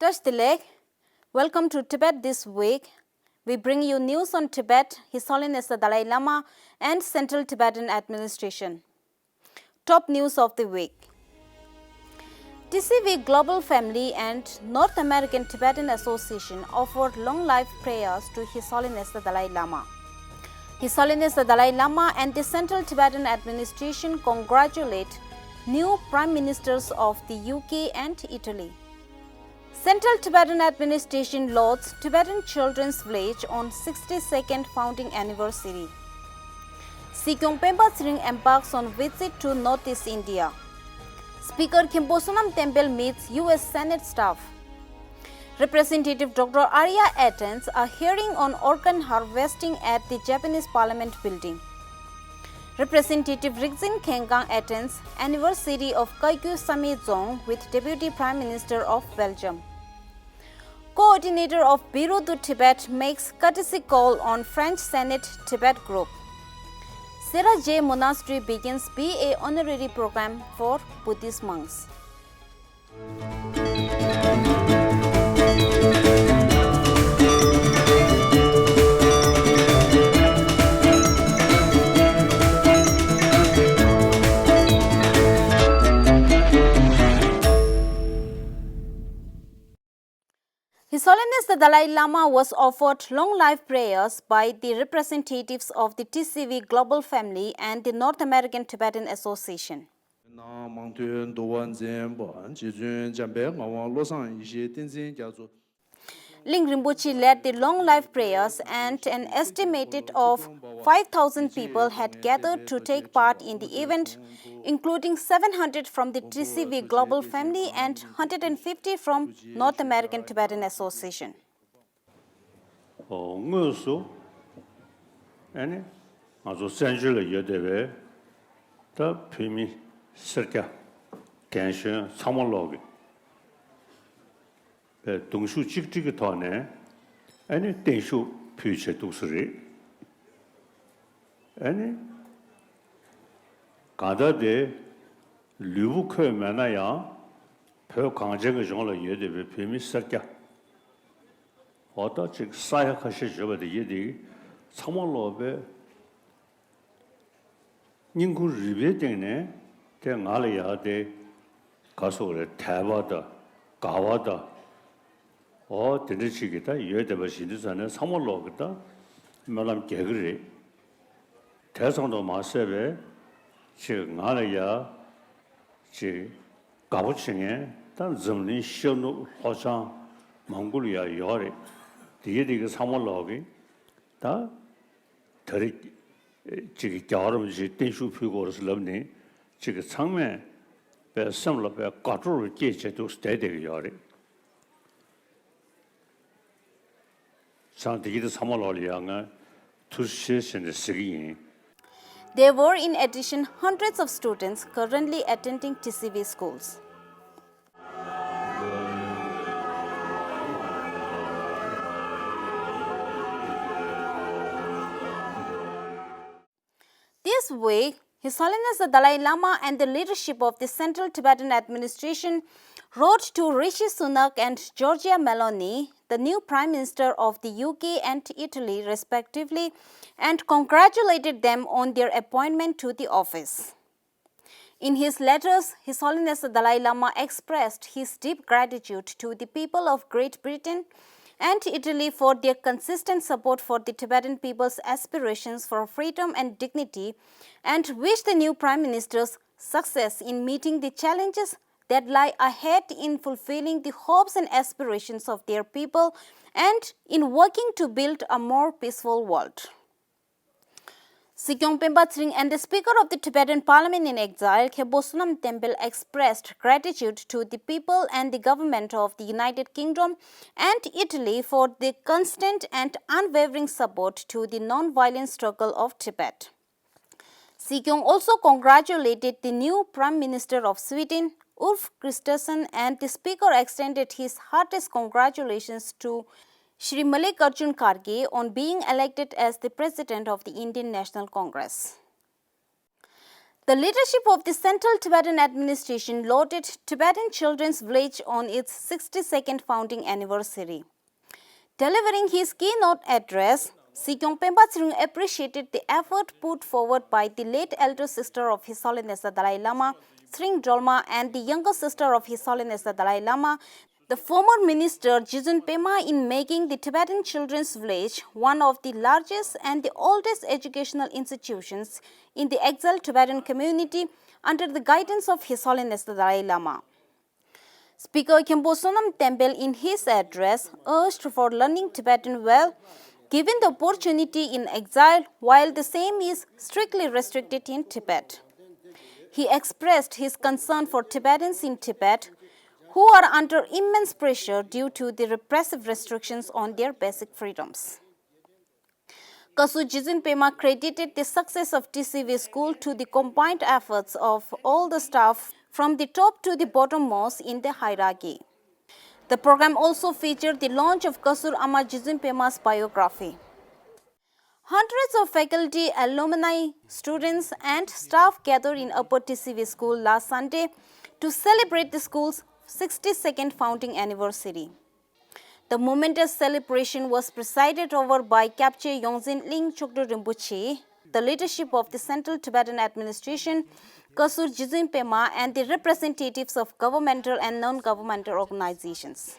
Touch the leg. Welcome to Tibet this week. We bring you news on Tibet, His Holiness the Dalai Lama, and Central Tibetan Administration. Top news of the week. TCV Global Family and North American Tibetan Association offered long life prayers to His Holiness the Dalai Lama. His Holiness the Dalai Lama and the Central Tibetan Administration congratulate new Prime Ministers of the UK and Italy. Central Tibetan Administration lauds Tibetan Children's Village on 62nd founding anniversary. Sikyong Penpa Tsering embarks on visit to Northeast India. Speaker Khenpo Sonam Tenphel meets US Senate staff. Representative Dr. Arya attends a hearing on organ harvesting at the Japanese Parliament building. Representative Genkhang attends anniversary of Kagyu Samye Dzong with Deputy Prime Minister of Belgium. Coordinator of Bureau to Tibet makes courtesy call on French Senate Tibet group. Sera Monastery begins BA Honorary program for Buddhist monks. His Holiness the Dalai Lama was offered long life prayers by the representatives of the TCV Global Family and the North American Tibetan Association. Ling Rinpoche led the long life prayers and an estimated of 5,000 people had gathered to take part in the event, including 700 from the TCV Global Family and 150 from North American Tibetan Association. 동수 직직이 더네 아니 대수 표체 두스리 아니 가다데 류부커 만나야 표 강제가 정말 예대베 표미 ሰር까 어떠 즉 사역하시 저버데 예디 참말로베 인구 리베데네 대나려야데 가서래 대바다 가와다 드르치기다 예대버 신드산에 3월로거다 말람 개그리 대성도 마세베 지금 알아야 지 가부층에 단 점리 시험도 호상 몽골이야 요리 뒤에디가 3월로기 다 더리 지기 겨울음지 댄슈 피고르스 럽니 지금 상매 배 섬로 배 가트로 제제도 스테데가 요리 There were in addition hundreds of students currently attending TCV schools. This week, His Holiness the Dalai Lama and the leadership of the Central Tibetan Administration wrote to Rishi Sunak and Giorgia Meloni, the new Prime Minister of the UK and Italy respectively, and congratulated them on their appointment to the office. In his letters, His Holiness the Dalai Lama expressed his deep gratitude to the people of Great Britain and Italy for their consistent support for the Tibetan people's aspirations for freedom and dignity, and wished the new Prime Ministers success in meeting the challenges that lie ahead in fulfilling the hopes and aspirations of their people and in working to build a more peaceful world. Sikyong Penpa Tsering and the Speaker of the Tibetan Parliament in exile, Khenpo Sonam Tenphel, expressed gratitude to the people and the government of the United Kingdom and Italy for the constant and unwavering support to the non-violent struggle of Tibet. Sikyong also congratulated the new Prime Minister of Sweden, Ulf Kristersson, and the Speaker extended his heartiest congratulations to Shri Mallikarjun Kharge on being elected as the President of the Indian National Congress. The leadership of the Central Tibetan Administration lauded Tibetan Children's Village on its 62nd founding anniversary. Delivering his keynote address, Sikyong Penpa Tsering appreciated the effort put forward by the late elder sister of His Holiness the Dalai Lama, Tsering and the younger sister of His Holiness the Dalai Lama, the former minister Jizun Pema, in making the Tibetan Children's Village one of the largest and the oldest educational institutions in the exiled Tibetan community under the guidance of His Holiness the Dalai Lama. Speaker Khenpo Sonam Tenphel in his address urged for learning Tibetan well, given the opportunity in exile while the same is strictly restricted in Tibet. He expressed his concern for Tibetans in Tibet who are under immense pressure due to the repressive restrictions on their basic freedoms. Kasu Jizun Pema credited the success of Tibettv school to the combined efforts of all the staff from the top to the bottommost in the hierarchy. The program also featured the launch of Kasur Ama Jizun Pema's biography. Hundreds of faculty, alumni, students and staff gathered in Upper Tibettv School last Sunday to celebrate the school's 62nd founding anniversary. The momentous celebration was presided over by Kapche Yongzin Ling Chokdo Rinpoche, the leadership of the Central Tibetan Administration, Kasur Jizun Pema and the representatives of governmental and non-governmental organizations.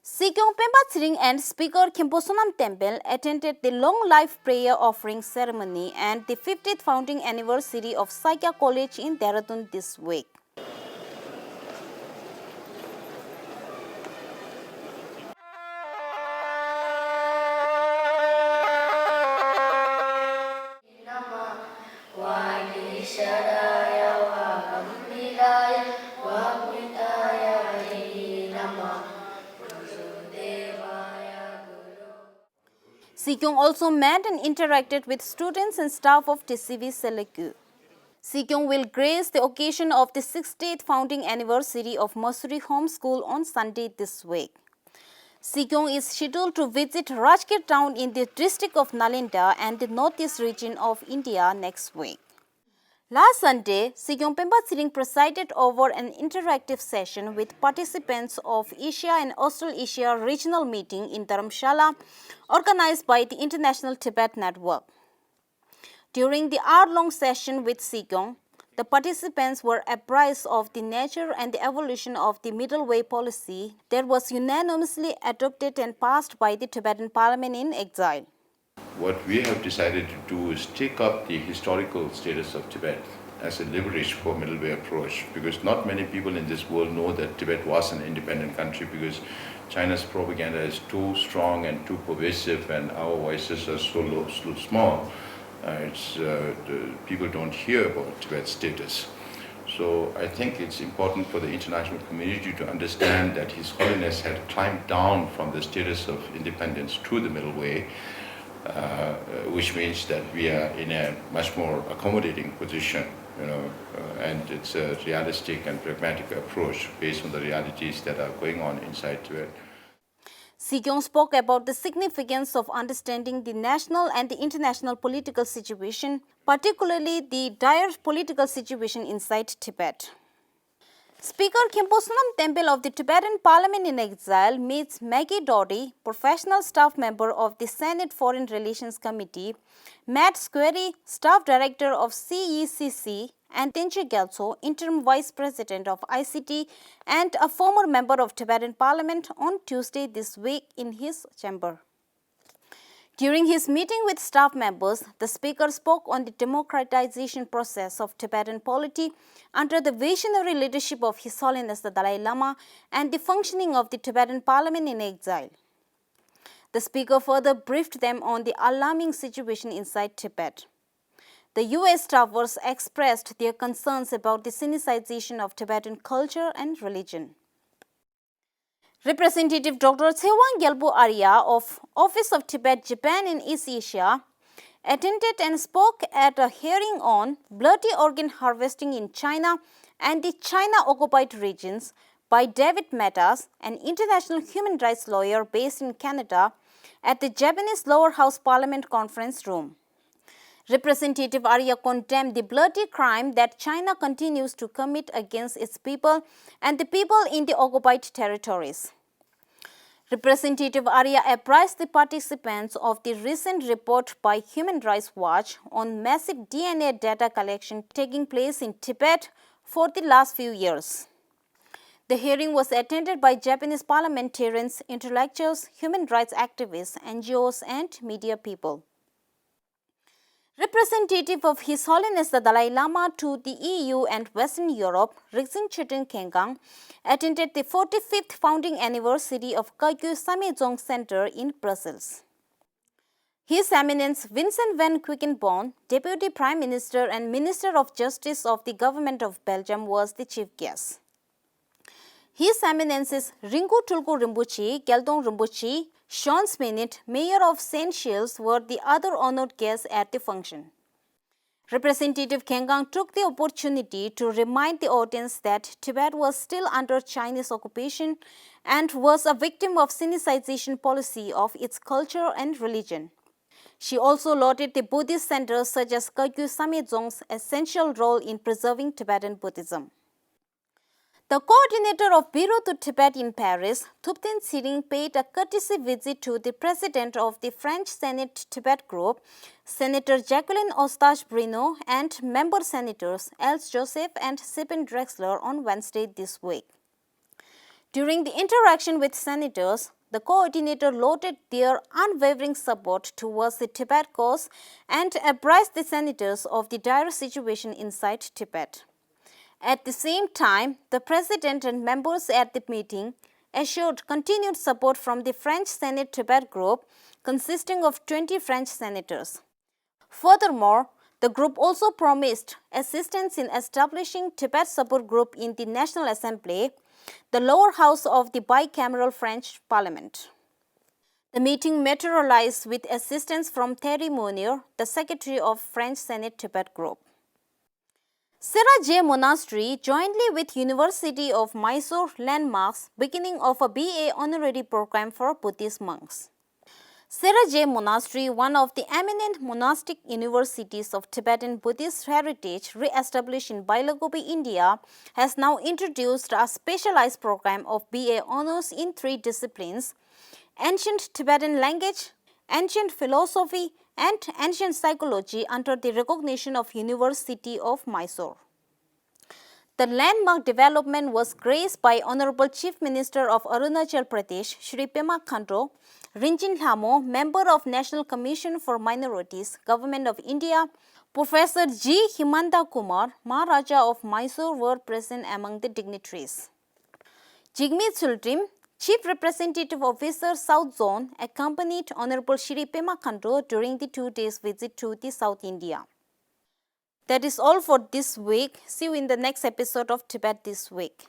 Sikyong Penpa Tsering and Speaker Khenpo Sonam Tenphel attended the long life prayer offering ceremony and the 50th founding anniversary of Sakya College in Dehradun this week. Sikyong also met and interacted with students and staff of Tibettv Selekyu. Sikyong will grace the occasion of the 60th founding anniversary of Monastery Home School on Sunday this week. Sikyong is scheduled to visit Rajgir town in the district of Nalinda and the northeast region of India next week. Last Sunday, Sikyong Penpa Tsering presided over an interactive session with participants of Asia and Australasia regional meeting in Dharamshala, organized by the International Tibet Network. During the hour-long session with Sikyong, the participants were apprised of the nature and the evolution of the middle way policy that was unanimously adopted and passed by the Tibetan Parliament in exile. What we have decided to do is take up the historical status of Tibet as a liberation for middle way approach, because not many people in this world know that Tibet was an independent country, because China's propaganda is too strong and too pervasive and our voices are so low, so small. People don't hear about Tibet's status. So I think it's important for the international community to understand that His Holiness had climbed down from the status of independence to the middle way, which means that we are in a much more accommodating position, and it's a realistic and pragmatic approach based on the realities that are going on inside Tibet. Sikyong spoke about the significance of understanding the national and the international political situation, particularly the dire political situation inside Tibet. Speaker Khenpo Sonam Tenphel of the Tibetan Parliament in exile meets Maggie Doherty, professional staff member of the Senate Foreign Relations Committee, Matt Squarey, staff director of CECC, and Tenche Gyaltso, interim vice president of ICT and a former member of Tibetan Parliament, on Tuesday this week in his chamber. During his meeting with staff members, the speaker spoke on the democratization process of Tibetan polity under the visionary leadership of His Holiness the Dalai Lama and the functioning of the Tibetan Parliament in exile. The speaker further briefed them on the alarming situation inside Tibet. The US staffers expressed their concerns about the sinicization of Tibetan culture and religion. Representative Dr. Arya of Office of Tibet, Japan in East Asia attended and spoke at a hearing on bloody organ harvesting in China and the China-occupied regions by David Metas, an international human rights lawyer based in Canada, at the Japanese Lower House Parliament Conference Room. Representative Arya condemned the bloody crime that China continues to commit against its people and the people in the occupied territories. Representative Arya apprised the participants of the recent report by Human Rights Watch on massive DNA data collection taking place in Tibet for the last few years. The hearing was attended by Japanese parliamentarians, intellectuals, human rights activists, NGOs, and media people. Representative of His Holiness the Dalai Lama to the EU and Western Europe, Genkhang, attended the 45th founding anniversary of Kagyu Samye Center in Brussels. His Eminence Vincent van Quickenborne, Deputy Prime Minister and Minister of Justice of the Government of Belgium, was the chief guest. His Eminences Ringu Tulku Rinpoche, Gyaltong Rinpoche, Sean Sminit, Mayor of St. Shields, were the other honored guests at the function. Representative Genkhang took the opportunity to remind the audience that Tibet was still under Chinese occupation and was a victim of sinicization policy of its culture and religion. She also lauded the Buddhist centers such as Kagyu Samye essential role in preserving Tibetan Buddhism. The coordinator of Bureau to Tibet in Paris, Tsering, paid a courtesy visit to the president of the French Senate Tibet group, Senator Jacqueline Eustache-Bruno, and member senators Els Joseph and Sipin Drexler on Wednesday this week. During the interaction with senators, the coordinator lauded their unwavering support towards the Tibet cause and apprised the senators of the dire situation inside Tibet. At the same time, the president and members at the meeting assured continued support from the French Senate Tibet group, consisting of 20 French senators. Furthermore, the group also promised assistance in establishing Tibet support group in the National Assembly, the lower house of the bicameral French Parliament. The meeting materialized with assistance from Thierry Mounier, the secretary of French Senate Tibet group. Sera Monastery, jointly with University of Mysore Landmarks, beginning of a BA Honorary program for Buddhist monks. Sera Monastery, one of the eminent monastic universities of Tibetan Buddhist heritage re-established in Bailagobi, India, has now introduced a specialized program of BA honors in 3 disciplines: ancient Tibetan language, ancient philosophy, and ancient psychology under the recognition of University of Mysore. The landmark development was graced by Honorable Chief Minister of Arunachal Pradesh, Shri Pema Khanto, Rinjin Lhamo, Member of National Commission for Minorities, Government of India, Professor G. Himanta Kumar, Maharaja of Mysore, were present among the dignitaries. Jigme Tsultrim, Chief Representative Officer South Zone, accompanied Honorable Shri Pema Khanto during the 2 days visit to the South India. That is all for this week. See you in the next episode of Tibet This Week.